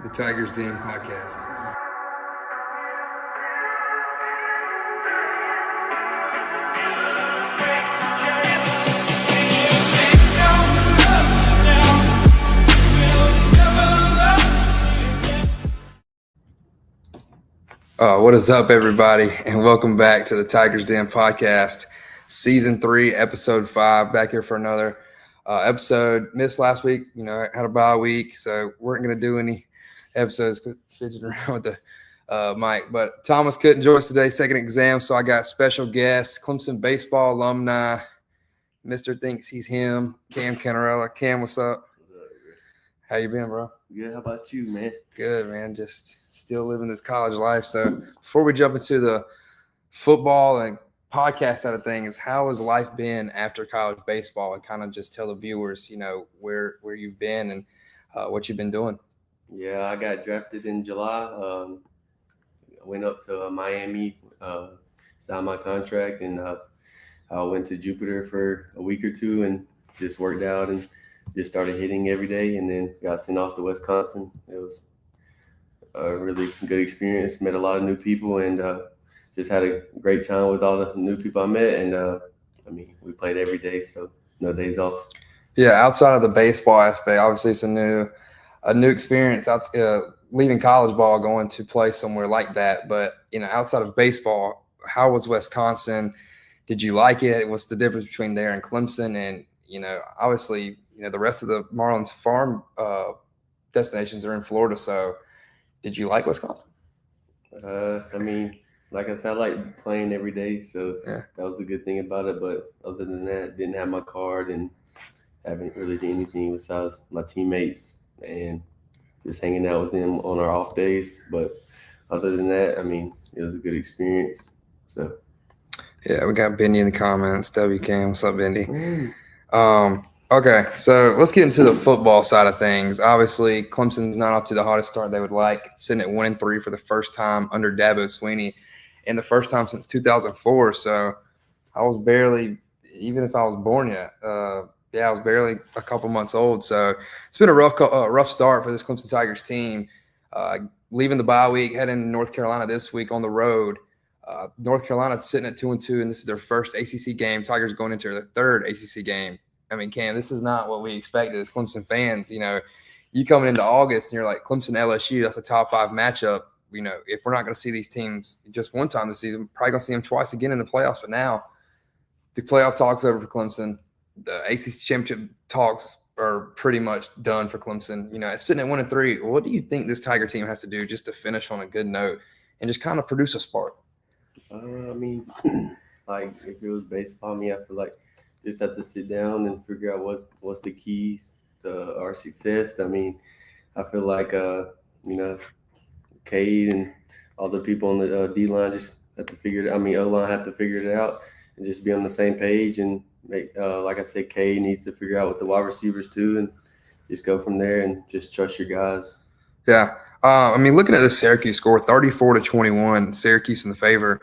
The Tigers Den Podcast. What is up, everybody, and welcome back to the Tigers Den Podcast, Season 3, Episode 5. Back here for another episode. Missed last week, I had a bye week, so weren't going to do any episodes fidgeting around with the mic. But Thomas couldn't join us today. He's taking an exam, so I got special guest, Clemson baseball alumni, Mr. Thinks He's Him, Cam Canarella. Cam, what's up? How you been, bro? Good. How about you, man? Good, man. Just still living this college life. So before we jump into the football and podcast side of things, how has life been after college baseball? And kind of just tell the viewers, where you've been and what you've been doing. Yeah, I got drafted in July. I went up to Miami, signed my contract, and I went to Jupiter for a week or two and just worked out and just started hitting every day, and then got sent off to Wisconsin. It was a really good experience. Met a lot of new people, and just had a great time with all the new people I met. And we played every day, so no days off. Yeah, outside of the baseball aspect, obviously it's a new experience. Leaving college ball, going to play somewhere like that. But outside of baseball, how was Wisconsin? Did you like it? What's the difference between there and Clemson? And obviously, the rest of the Marlins farm destinations are in Florida. So did you like Wisconsin? Like I said, I like playing every day. So yeah, that was a good thing about it. But other than that, didn't have my card and haven't really done anything besides my teammates and just hanging out with them on our off days. But other than that, it was a good experience. So yeah, we got Bendy in the comments. WCam, what's up, Bendy? Okay, so let's get into the football side of things. Obviously, Clemson's not off to the hottest start they would like, sitting at 1-3 for the first time under Dabo Swinney, and the first time since 2004. So I was barely, even if I was born yet, I was barely a couple months old. So it's been a rough start for this Clemson Tigers team. Leaving the bye week, heading to North Carolina this week on the road. North Carolina sitting at 2-2, and this is their first ACC game. Tigers going into their third ACC game. Cam, this is not what we expected as Clemson fans. You coming into August and you're like, Clemson LSU, that's a top 5 matchup. If we're not going to see these teams just one time this season, probably going to see them twice again in the playoffs. But now the playoff talk's over for Clemson. The ACC championship talks are pretty much done for Clemson. It's sitting at 1-3. What do you think this Tiger team has to do just to finish on a good note and just kind of produce a spark? Like if it was baseball, I feel like just have to sit down and figure out what's the keys to our success. I feel like Cade and all the people on the D line just have to figure it. O line have to figure it out and just be on the same page. And make, like I said, Cade needs to figure out with the wide receivers too, and just go from there and just trust your guys. Yeah, looking at the Syracuse score, 34-21, Syracuse in the favor.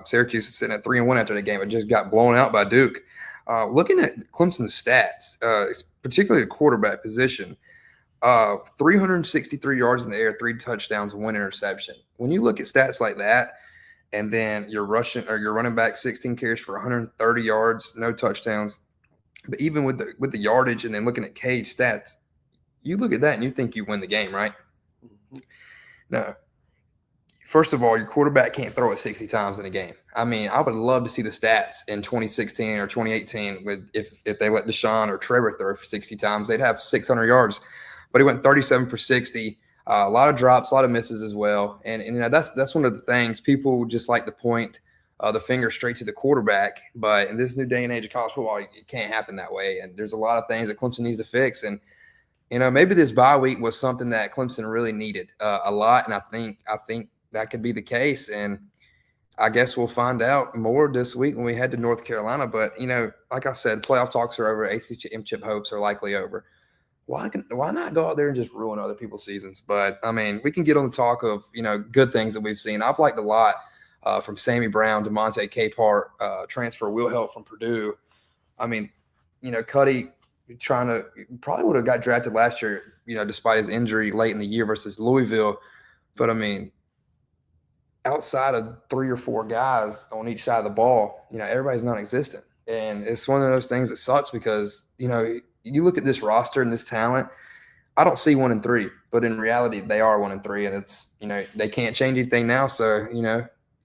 Syracuse is sitting at 3-1 after the game. It just got blown out by Duke. Looking at Clemson's stats, particularly the quarterback position, 363 yards in the air, 3 touchdowns, 1 interception. When you look at stats like that, and then you're running back 16 carries for 130 yards, no touchdowns. But even with the yardage, and then looking at Cade's stats, you look at that and you think you win the game, right? Mm-hmm. No. First of all, your quarterback can't throw it 60 times in a game. I would love to see the stats in 2016 or 2018 if they let Deshaun or Trevor throw for 60 times, they'd have 600 yards. But he went 37 for 60, a lot of drops, a lot of misses as well. And that's one of the things people just like to point the finger straight to the quarterback. But in this new day and age of college football, it can't happen that way. And there's a lot of things that Clemson needs to fix. And maybe this bye week was something that Clemson really needed a lot. And I think that could be the case. And I guess we'll find out more this week when we head to North Carolina. But, like I said, playoff talks are over. ACC championship hopes are likely over. Why not go out there and just ruin other people's seasons? But, we can get on the talk of, good things that we've seen. I've liked a lot from Sammy Brown, DeMonte Capehart, transfer Will Help from Purdue. Cuddy probably would have got drafted last year, despite his injury late in the year versus Louisville. But I mean, outside of 3 or 4 guys on each side of the ball, everybody's non-existent. And it's one of those things that sucks because, you look at this roster and this talent, I don't see 1-3, but in reality, they are 1-3, and it's, they can't change anything now. So,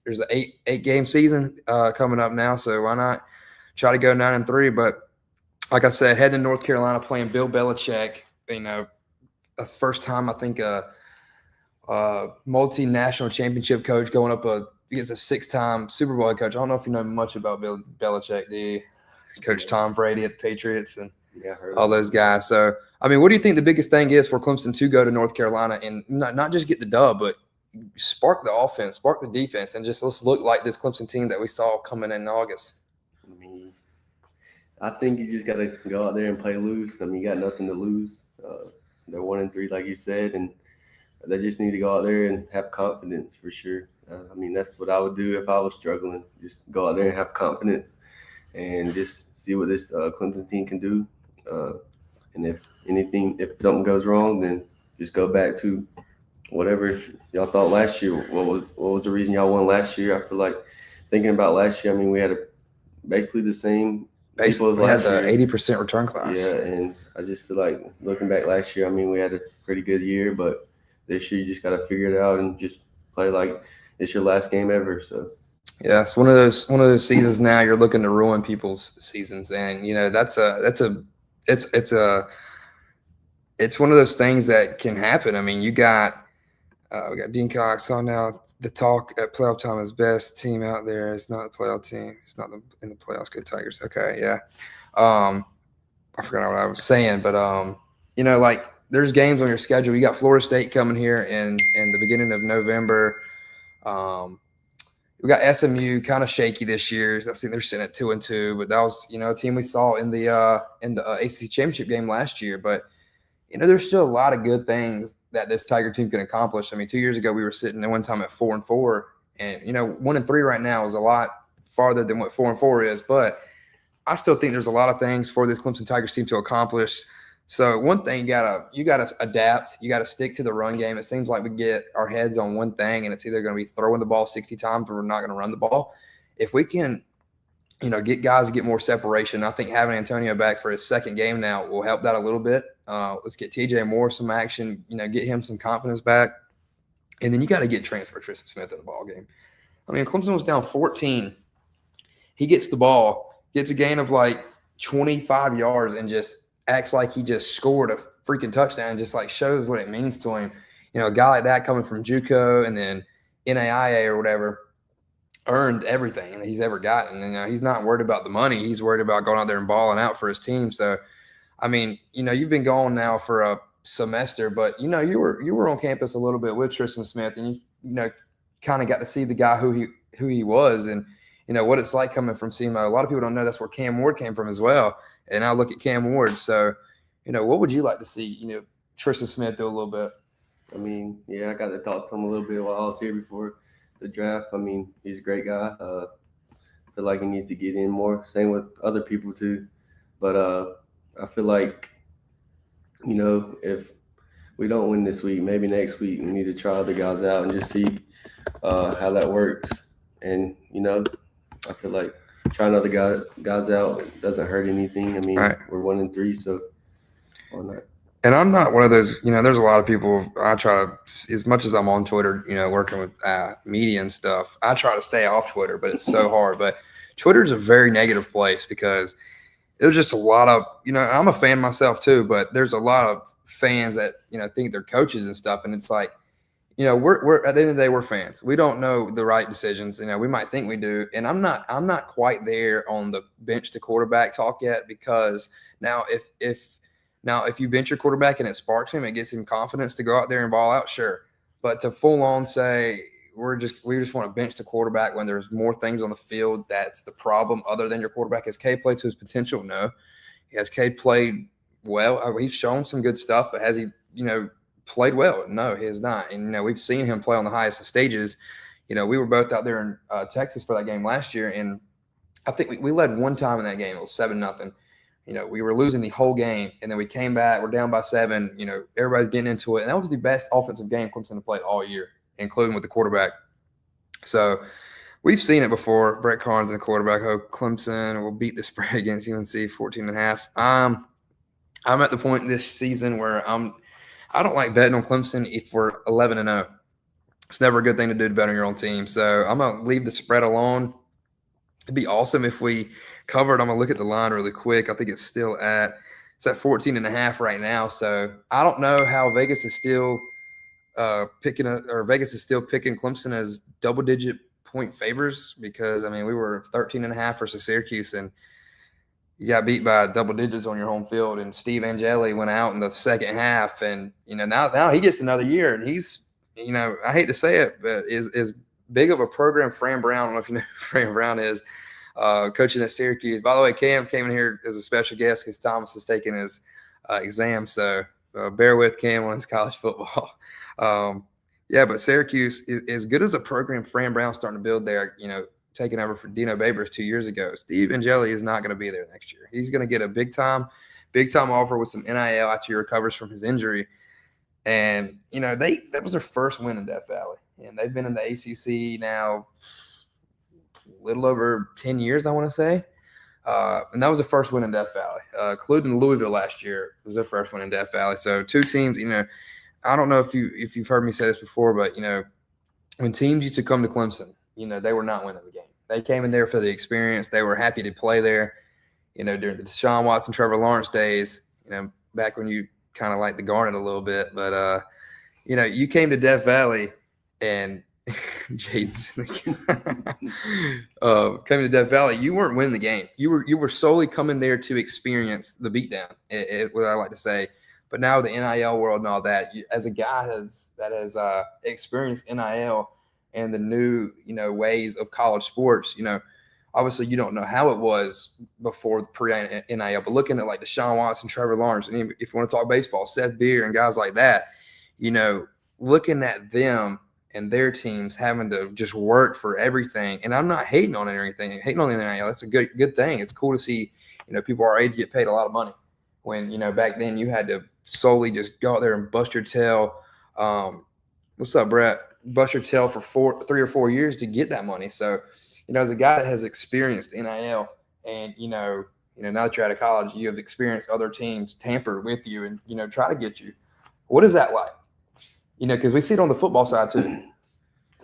there's an eight game season coming up now. So why not try to go 9-3? But like I said, heading to North Carolina, playing Bill Belichick, that's the first time I think multinational championship coach going up against a 6-time Super Bowl head coach. I don't know if you know much about Bill Belichick, do you? Coach Tom Brady at the Patriots and all those guys. So, I mean, what do you think the biggest thing is for Clemson to go to North Carolina and not just get the dub, but spark the offense, spark the defense, and just let's look like this Clemson team that we saw coming in August? I mean, I think you just got to go out there and play loose. I mean, you got nothing to lose. They're 1-3, like you said, and they just need to go out there and have confidence for sure. I mean, that's what I would do if I was struggling. Just go out there and have confidence and just see what this Clemson team can do. And if something goes wrong, then just go back to whatever y'all thought last year. What was the reason y'all won last year? I feel like thinking about last year, I mean, we had basically the same people as last year. We had the 80% return class. Yeah, and I just feel like looking back last year, I mean, we had a pretty good year, but this year you just got to figure it out and just play like it's your last game ever. So yeah, it's one of those seasons now you're looking to ruin people's seasons, and it's one of those things that can happen. I mean, we got Dean Cox on now. The talk at playoff time is best team out there. It's not the playoff team. It's not in the playoffs. Good Tigers. Okay, yeah. I forgot what I was saying, but like there's games on your schedule. You got Florida State coming here in the beginning of November. We got SMU kind of shaky this year. I think they're sitting at 2-2, but that was a team we saw in the ACC championship game last year. But there's still a lot of good things that this Tiger team can accomplish. I mean, 2 years ago we were sitting at one time at 4-4, and 1-3 right now is a lot farther than what 4-4 is. But I still think there's a lot of things for this Clemson Tigers team to accomplish. So one thing you gotta adapt. You gotta stick to the run game. It seems like we get our heads on one thing, and it's either going to be throwing the ball 60 times or we're not going to run the ball. If we can, get guys to get more separation, I think having Antonio back for his second game now will help that a little bit. Let's get TJ Moore some action. Get him some confidence back, and then you got to get transfer Tristan Smith in the ball game. I mean, Clemson was down 14. He gets the ball, gets a gain of like 25 yards, and just acts like he just scored a freaking touchdown, just like shows what it means to him. A guy like that coming from JUCO and then NAIA or whatever earned everything that he's ever gotten. And he's not worried about the money. He's worried about going out there and balling out for his team. So, I mean, you've been gone now for a semester, but you were on campus a little bit with Tristan Smith, and you kind of got to see the guy who he was and what it's like coming from SEMO. A lot of people don't know that's where Cam Ward came from as well. And I look at Cam Ward. So, what would you like to see, Tristan Smith do a little bit? I mean, yeah, I got to talk to him a little bit while I was here before the draft. I mean, he's a great guy. I feel like he needs to get in more. Same with other people too. But I feel like, if we don't win this week, maybe next week we need to try other guys out and just see how that works. And, I feel like trying other guys out doesn't hurt anything. I mean, We're 1-3, so why not? And I'm not one of those, there's a lot of people, I try to, as much as I'm on Twitter, working with media and stuff, I try to stay off Twitter, but it's so hard. But Twitter is a very negative place because there's just a lot of, I'm a fan myself too, but there's a lot of fans that, think they're coaches and stuff. And it's like, we're at the end of the day, we're fans. We don't know the right decisions. We might think we do. And I'm not quite there on the bench to quarterback talk yet, because now if you bench your quarterback and it sparks him, it gives him confidence to go out there and ball out, sure. But to full on say we just want to bench the quarterback when there's more things on the field, that's the problem other than your quarterback. Has Cade played to his potential? No. Has Cade played well? He's shown some good stuff, but has he, played well? No, he has not. And, we've seen him play on the highest of stages. We were both out there in Texas for that game last year, and I think we led one time in that game. It was 7-0. we were losing the whole game, and then we came back. We're down by 7. Everybody's getting into it, and that was the best offensive game Clemson had played all year, including with the quarterback. So we've seen it before. Brett Carnes and the quarterback. Oh, Clemson will beat the spread against UNC 14.5. I'm at the point this season where I don't like betting on Clemson if we're 11-0. It's never a good thing to do to bet on your own team. So I'm gonna leave the spread alone. It'd be awesome if we covered. I'm gonna look at the line really quick. I think it's at 14.5 right now. So I don't know how Vegas is still picking Clemson as double-digit point favors, because we were 13.5 versus Syracuse, and you got beat by double digits on your home field. And Steve Angeli went out in the second half, and now he gets another year, and he's I hate to say it, but is big of a program. Fran Brown, I don't know if you know who Fran Brown is, coaching at Syracuse. By the way, Cam came in here as a special guest because Thomas is taking his exam, so bear with Cam on his college football. But Syracuse is as good as a program Fran Brown's starting to build there, taking over for Dino Babers 2 years ago. Steve Angeli is not going to be there next year. He's going to get a big time offer with some NIL after he recovers from his injury. And, that was their first win in Death Valley. And they've been in the ACC now a little over 10 years, I want to say. And that was the first win in Death Valley. Including Louisville last year was their first win in Death Valley. So two teams, I don't know if you've heard me say this before, but, when teams used to come to Clemson, they were not winning the game. They came in there for the experience. They were happy to play there, during the Deshaun Watson, Trevor Lawrence days, back when you kind of liked the Garnet a little bit. But, you came to Death Valley and Jaden's coming to Death Valley, you weren't winning the game. You were solely coming there to experience the beatdown, what I like to say. But now the NIL world and all that, as a guy that has experienced NIL and the new, ways of college sports, obviously you don't know how it was before the pre-NIL, but looking at like Deshaun Watson, Trevor Lawrence, and if you want to talk baseball, Seth Beer and guys like that, looking at them and their teams having to just work for everything. And I'm not hating on it or anything, hating on the NIL. That's a good thing. It's cool to see, people our age get paid a lot of money when, back then you had to solely just go out there and bust your tail. What's up, Brett? Bust your tail for 3 or 4 years to get that money. So, as a guy that has experienced NIL and, now that you're out of college, you have experienced other teams tamper with you and, try to get you. What is that like? Because we see it on the football side too.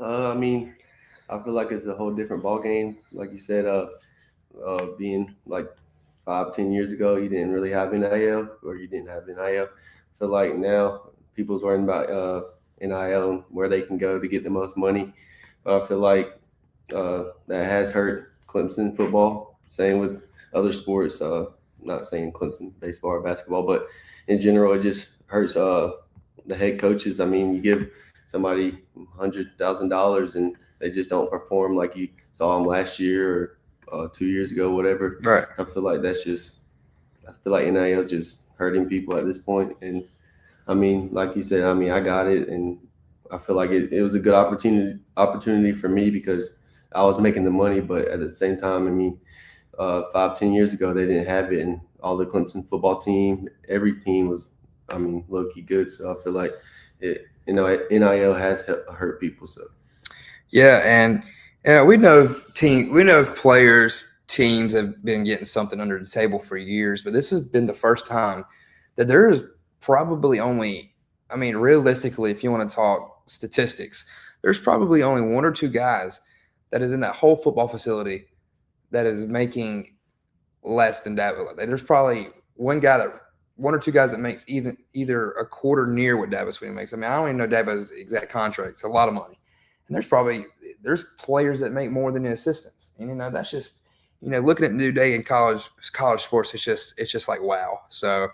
I feel like it's a whole different ball game. Like you said, being like 5-10 years ago, you didn't really have NIL, or you didn't have NIL. I feel like now people's worrying about NIL and where they can go to get the most money. But I feel like that has hurt Clemson football. Same with other sports. Not saying Clemson baseball or basketball, but in general, it just hurts the head coaches. You give somebody $100,000 and they just don't perform like you saw them last year or 2 years ago, whatever. Right. I feel like NIL just hurting people at this point. And like you said, I got it, and I feel like it was a good opportunity for me because I was making the money, but at the same time, 5-10 years ago they didn't have it, and all the Clemson football team, every team was, low-key good. So I feel like NIL has hurt people. So yeah, and we know of players, teams have been getting something under the table for years, but this has been the first time that there is probably only, realistically, if you want to talk statistics, there's probably only 1 or 2 guys that is in that whole football facility that is making less than Dabo. There's probably 1 or 2 guys that makes either a quarter near what Dabo Swinney makes. I don't even know Dabo's exact contract. It's a lot of money. And there's players that make more than the assistants. And, that's just, looking at New Day in college sports, it's just like, wow. So,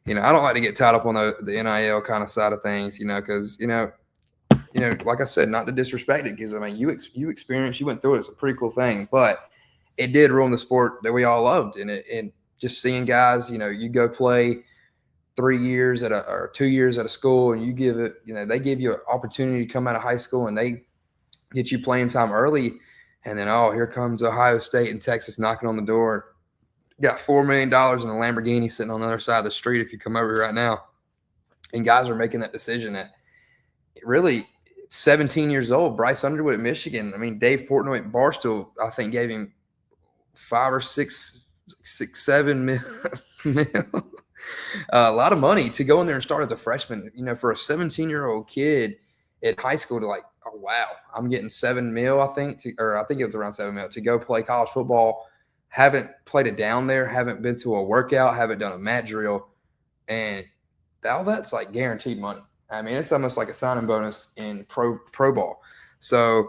I don't like to get tied up on the NIL kind of side of things, because, like I said, not to disrespect it, because, you experienced, you went through it. It's a pretty cool thing, but it did ruin the sport that we all loved. And just seeing guys, you go play 3 years or 2 years at a school, and you give it, they give you an opportunity to come out of high school and they get you playing time early. And then, here comes Ohio State and Texas knocking on the door got $4 million in a Lamborghini sitting on the other side of the street if you come over here right now. And guys are making that decision at really 17 years old. Bryce Underwood at Michigan. I mean, Dave Portnoy at Barstool, I think, gave him 5 or 6, 7 mil. A lot of money to go in there and start as a freshman. For a 17-year-old kid in high school to like, oh wow, I'm getting 7 mil. I think it was around 7 mil to go play college football. Haven't played it down there. Haven't been to a workout. Haven't done a mat drill, and all that's like guaranteed money. I mean, it's almost like a signing bonus in pro ball. So,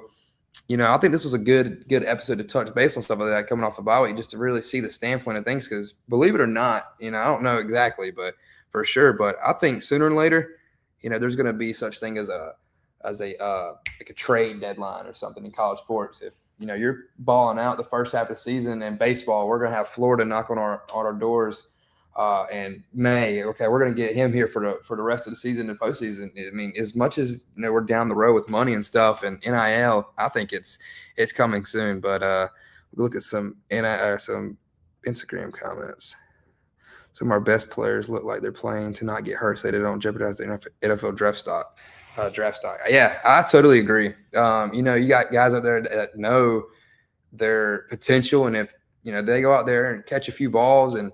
I think this was a good episode to touch base on stuff like that coming off the bye week, just to really see the standpoint of things. Because believe it or not, I don't know exactly, but for sure. But I think sooner or later, there's going to be such thing as a like a trade deadline or something in college sports. If you're balling out the first half of the season in baseball, we're going to have Florida knock on our doors. And May, okay, we're going to get him here for the rest of the season and postseason. I mean, as much as we're down the road with money and stuff and NIL, I think it's coming soon. But we'll look at some Instagram comments. Some of our best players look like they're playing to not get hurt, so they don't jeopardize the NFL draft stock. Yeah, I totally agree. You got guys out there that know their potential, and if they go out there and catch a few balls and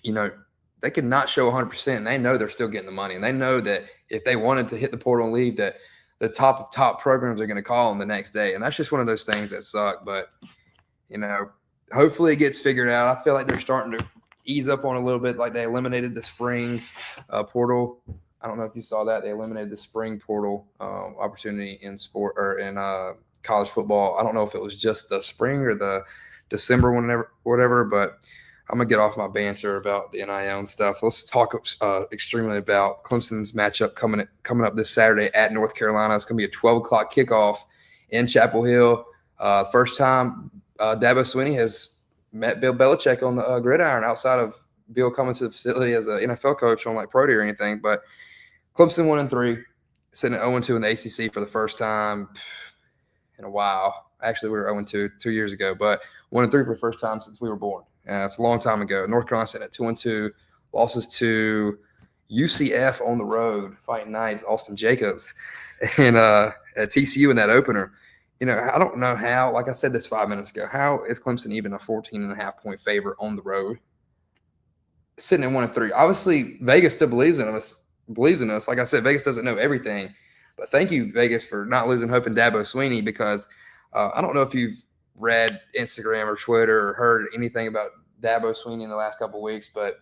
they could not show 100%, and they know they're still getting the money. And they know that if they wanted to hit the portal and leave, that the top programs are going to call them the next day. And that's just one of those things that suck. But, hopefully it gets figured out. I feel like they're starting to ease up on a little bit. Like they eliminated the spring portal. I don't know if you saw that. They eliminated the spring portal opportunity in sport or in college football. I don't know if it was just the spring or the December, whatever, but I'm going to get off my banter about the NIL and stuff. Let's talk extremely about Clemson's matchup coming up this Saturday at North Carolina. It's going to be a 12 o'clock kickoff in Chapel Hill. First time Dabo Swinney has met Bill Belichick on the gridiron outside of Bill coming to the facility as an NFL coach on like Pro Day or anything. But Clemson 1-3, sitting at 0-2 in the ACC for the first time in a while. Actually, we were 0-2 2 years ago, but 1-3 for the first time since we were born. It's a long time ago. North Carolina sitting at 2-2, losses to UCF on the road, Fighting Knights, Austin Jacobs, and at TCU in that opener. I don't know how, like I said this 5 minutes ago, how is Clemson even a 14.5-point favorite on the road? Sitting at 1-3. Obviously, Vegas still believes in us. Like I said, Vegas doesn't know everything. But thank you, Vegas, for not losing hope in Dabo Swinney, because I don't know if you've read Instagram or Twitter or heard anything about Dabo Swinney in the last couple of weeks, but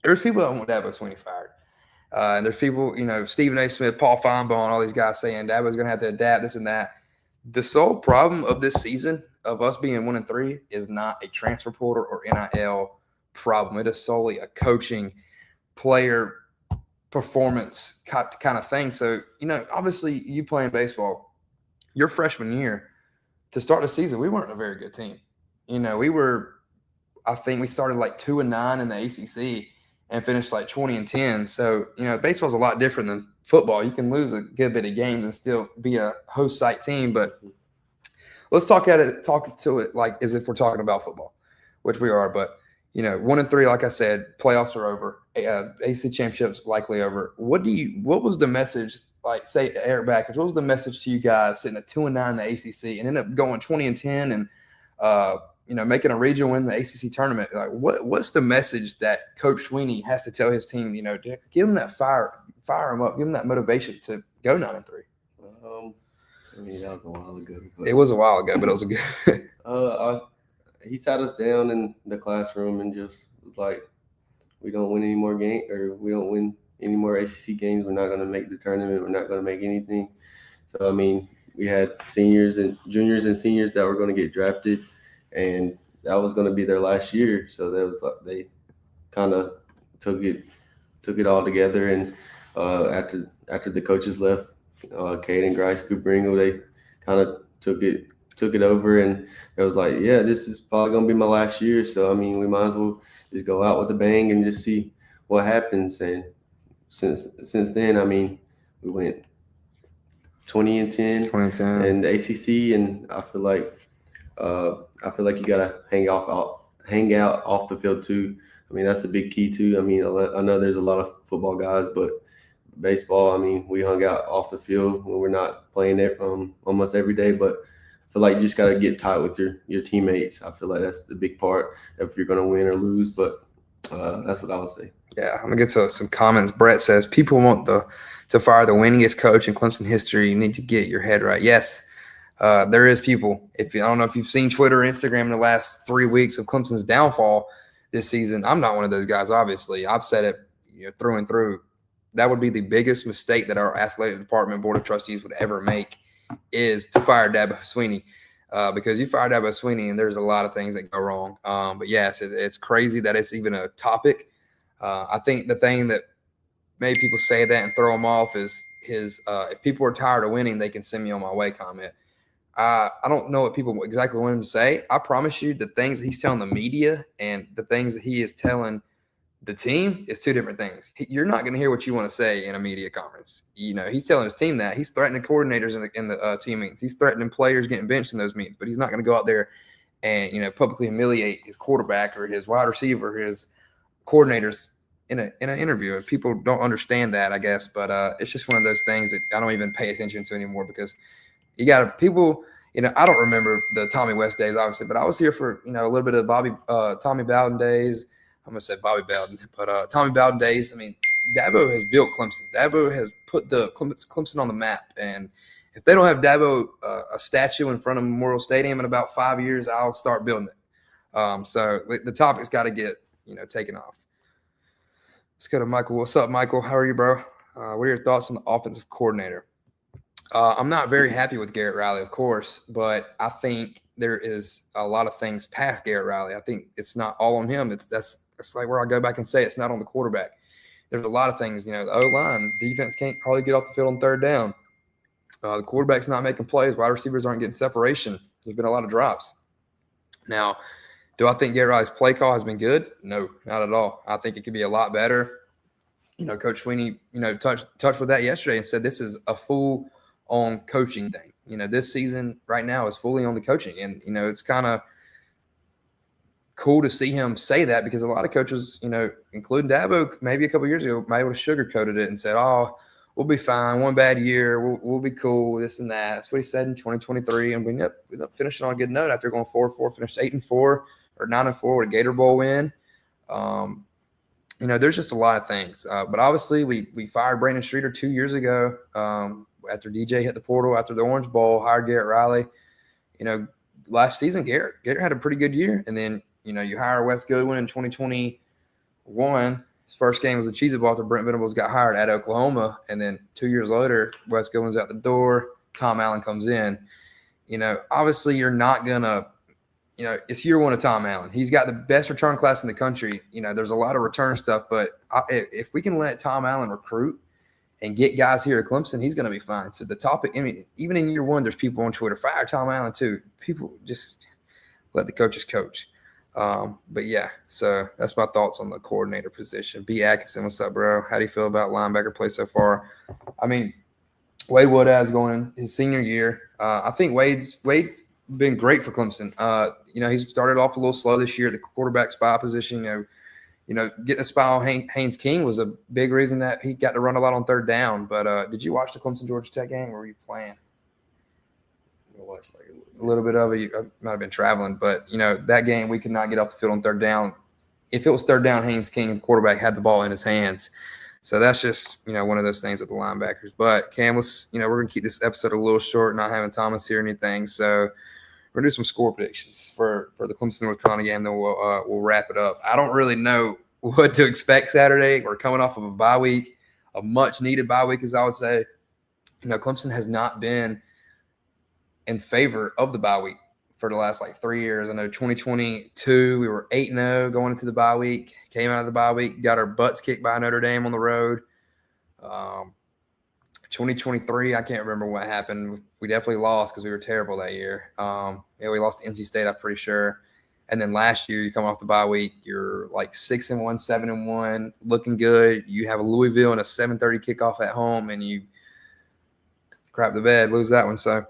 there's people that want Dabo Swinney fired. And there's people, Stephen A. Smith, Paul Feinbaum, all these guys saying Dabo's going to have to adapt, this and that. The sole problem of this season of us being 1-3 is not a transfer portal or NIL problem. It is solely a coaching, player performance kind of thing. So, obviously you playing baseball, your freshman year, to start the season, we weren't a very good team. I think we started like 2-9 in the ACC and finished like 20-10. So, baseball's a lot different than football. You can lose a good bit of games and still be a host site team. But let's talk to it like as if we're talking about football, which we are. But, 1-3, like I said, playoffs are over. ACC championships likely over. What was the message? Like, say, Eric Backers, what was the message to you guys sitting at 2-9 in the ACC and end up going 20-10 and making a regional win the ACC tournament? Like, what's the message that Coach Swinney has to tell his team? To give them that fire them up, give them that motivation to go 9-3. That was a while ago. It was a while ago, but it was a good. He sat us down in the classroom and just was like, "We don't win any more games, or we don't win any more ACC games. We're not going to make the tournament. We're not going to make anything." So, we had juniors and seniors that were going to get drafted, and that was going to be their last year. So that was like they kind of took it all together. And after the coaches left, Caden Grice, Cooper Ingle, they kind of took it over, and it was like, yeah, this is probably going to be my last year. So, we might as well just go out with a bang and just see what happens. And since then, we went 20-10 in the ACC, and I feel like you gotta hang off hang out off the field too. I mean, that's a big key too. I mean, I know there's a lot of football guys, but baseball, I mean, we hung out off the field when we're not playing it almost every day. But I feel like you just got to get tight with your teammates. I feel like that's the big part if you're going to win or lose. But that's what I would say. Yeah, I'm gonna get to some comments. Brett says people want to fire the winningest coach in Clemson history. You need to get your head right. Yes, there is people. I don't know if you've seen Twitter or Instagram in the last 3 weeks of Clemson's downfall this season. I'm not one of those guys. Obviously, I've said it through and through. That would be the biggest mistake that our athletic department board of trustees would ever make, is to fire Dabo Sweeney. Because you fire Dabo Sweeney and there's a lot of things that go wrong. But yes, it's crazy that it's even a topic. I think the thing that made people say that and throw him off is his if people are tired of winning, they can send me on my way comment. I don't know what people exactly want him to say. I promise you the things that he's telling the media and the things that he is telling the team is two different things. You're not going to hear what you want to say in a media conference. He's telling his team that. He's threatening coordinators in the team meetings. He's threatening players getting benched in those meetings, but he's not going to go out there and publicly humiliate his quarterback or his wide receiver or his coordinators in an interview. If people don't understand that, I guess, but it's just one of those things that I don't even pay attention to anymore, because you got people. I don't remember the Tommy West days, obviously, but I was here for a little bit of Tommy Bowden days. I'm gonna say Bobby Bowden, but Tommy Bowden days. I mean, Dabo has built Clemson. Dabo has put the Clemson on the map, and if they don't have Dabo a statue in front of Memorial Stadium in about 5 years, I'll start building it. So the topic's got to get taken off. Let's go to Michael. What's up, Michael? How are you, bro? What are your thoughts on the offensive coordinator? I'm not very happy with Garrett Riley, of course, but I think there is a lot of things past Garrett Riley. I think it's not all on him. That's like where I go back and say it's not on the quarterback. There's a lot of things. The O-line, defense can't hardly get off the field on third down. The quarterback's not making plays. Wide receivers aren't getting separation. There's been a lot of drops. Now, do I think Garrett Riley's play call has been good? No, not at all. I think it could be a lot better. Coach Sweeney, touched with that yesterday and said this is a full on coaching thing. This season right now is fully on the coaching, and it's kind of cool to see him say that, because a lot of coaches, including Dabo, maybe a couple of years ago, might have sugarcoated it and said, "Oh, we'll be fine. One bad year, we'll be cool. This and that." That's what he said in 2023, and we ended up finishing on a good note after going 4-4, finished 8-4 or 9-4 with a Gator Bowl win. There's just a lot of things, but obviously we fired Brandon Streeter 2 years ago after DJ hit the portal after the Orange Bowl, hired Garrett Riley. Last season Garrett had a pretty good year, and then you hire Wes Goodwin in 2021. His first game was the Cheez-It Bowl after Brent Venables got hired at Oklahoma, and then 2 years later, Wes Goodwin's out the door. Tom Allen comes in. Obviously you're not gonna. It's year one of Tom Allen. He's got the best return class in the country. There's a lot of return stuff, but if we can let Tom Allen recruit and get guys here at Clemson, he's going to be fine. So the topic, even in year one, there's people on Twitter, fire Tom Allen too. People just let the coaches coach. But yeah, so that's my thoughts on the coordinator position. B. Atkinson, what's up, bro? How do you feel about linebacker play so far? Wade Woodaz going his senior year. I think Wade's been great for Clemson. He's started off a little slow this year at the quarterback spy position. Getting a spy on Haynes King was a big reason that he got to run a lot on third down. But did you watch the Clemson Georgia Tech game, or were you playing? I watched a little bit of it. I might have been traveling, but that game we could not get off the field on third down. If it was third down, Haynes King, the quarterback, had the ball in his hands. So that's just one of those things with the linebackers. But Cam, we're gonna keep this episode a little short, not having Thomas here or anything. So we're gonna do some score predictions for the Clemson North Carolina game. Then we'll wrap it up. I don't really know what to expect Saturday. We're coming off of a bye week, a much needed bye week, as I would say. Clemson has not been in favor of the bye week for the last 3 years. I know 2022 we were 8-0 going into the bye week. Came out of the bye week, got our butts kicked by Notre Dame on the road. 2023, I can't remember what happened. We definitely lost because we were terrible that year. We lost to NC State, I'm pretty sure. And then last year, you come off the bye week, you're 6-1, 7-1, looking good. You have a Louisville and a 7:30 kickoff at home, and you crap the bed, lose that one. So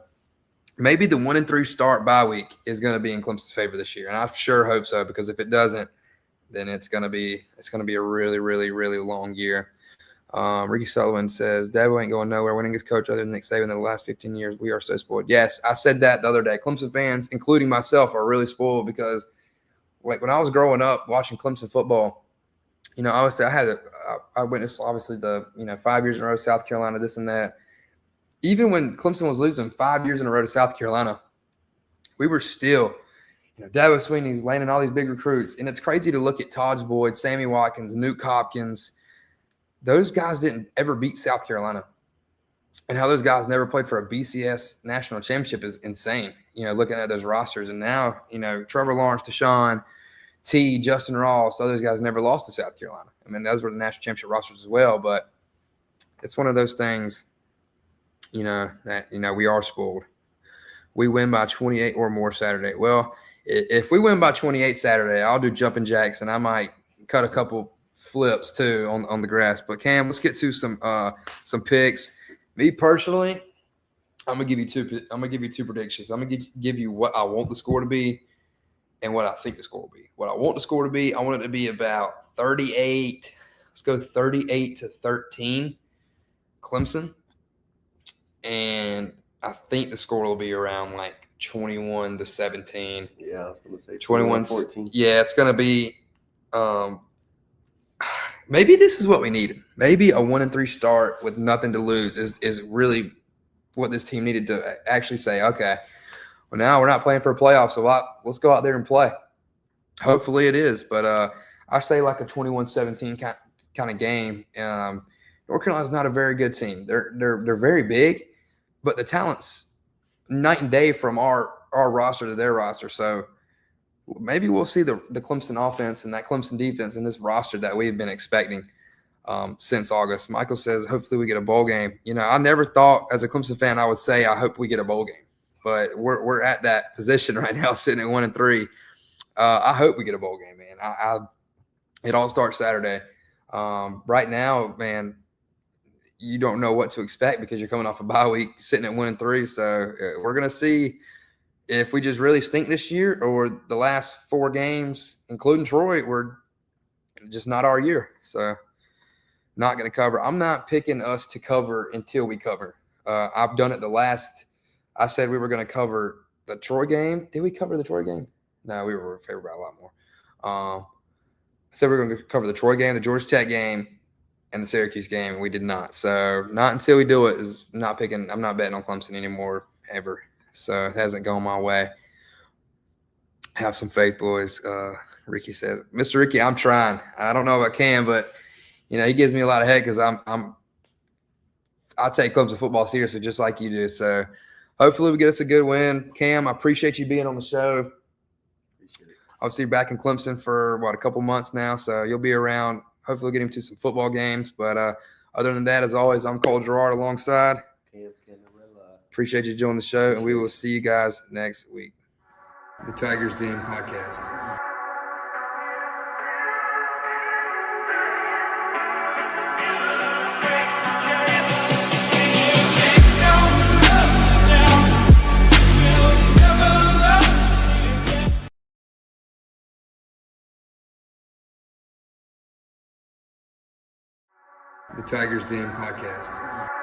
maybe the 1-3 start bye week is going to be in Clemson's favor this year, and I sure hope so, because if it doesn't, then it's going to be a really, really, really long year. Ricky Sullivan says, Dabo ain't going nowhere. Winning his coach other than Nick Saban in the last 15 years. We are so spoiled. Yes, I said that the other day. Clemson fans, including myself, are really spoiled because, like, when I was growing up watching Clemson football, obviously I witnessed, obviously, the, 5 years in a row, South Carolina, this and that. Even when Clemson was losing 5 years in a row to South Carolina, we were still, Dabo Swinney's landing all these big recruits. And it's crazy to look at Taj Boyd, Sammy Watkins, Nuke Hopkins. Those guys didn't ever beat South Carolina. And how those guys never played for a BCS national championship is insane, looking at those rosters. And now, Trevor Lawrence, Deshaun, T, Justin Ross, all those guys never lost to South Carolina. I mean, those were the national championship rosters as well. But it's one of those things, that, we are spoiled. We win by 28 or more Saturday. Well, if we win by 28 Saturday, I'll do jumping jacks, and I might cut a couple flips too on the grass. But Cam, let's get to some picks. Me personally, I'm gonna give you two predictions. I'm gonna give you what I want the score to be and what I think the score will be. What I want the score to be, I want it to be about 38. Let's go 38-13, Clemson, and I think the score will be around like 21-17. Yeah, I was gonna say 21-14. Yeah, it's gonna be. Maybe this is what we needed. Maybe a 1-3 start with nothing to lose is really what this team needed to actually say, okay, well, now we're not playing for a playoff, so let's go out there and play. Hopefully it is, but I say like a 21-17 kind of game. North Carolina's not a very good team. They're very big, but the talent's night and day from our roster to their roster. So maybe we'll see the Clemson offense and that Clemson defense in this roster that we've been expecting since August. Michael says, hopefully we get a bowl game. I never thought as a Clemson fan I would say I hope we get a bowl game, but we're at that position right now, sitting at 1-3. I hope we get a bowl game, man. It all starts Saturday. Right now, man, you don't know what to expect because you're coming off a bye week, sitting at 1-3. So we're gonna see if we just really stink this year, or the last 4 games, including Troy, were just not our year. So not going to cover. I'm not picking us to cover until we cover. I've done it I said we were going to cover the Troy game. Did we cover the Troy game? No, we were favored by a lot more. I said we were going to cover the Troy game, the Georgia Tech game, and the Syracuse game. We did not. So not until we do it is not picking. I'm not betting on Clemson anymore, ever. So it hasn't gone my way. Have some faith, boys. Ricky says, Mr. Ricky, I'm trying. I don't know if I can, but he gives me a lot of heck because I take Clemson football seriously just like you do. So hopefully we get us a good win. Cam, I appreciate you being on the show. Appreciate it. Obviously, you're back in Clemson for a couple months now, so you'll be around. Hopefully we'll get him to some football games. But other than that, as always, I'm Cole Gerard alongside. Appreciate you joining the show, and we will see you guys next week. The Tigers Den Podcast. The Tigers Den Podcast.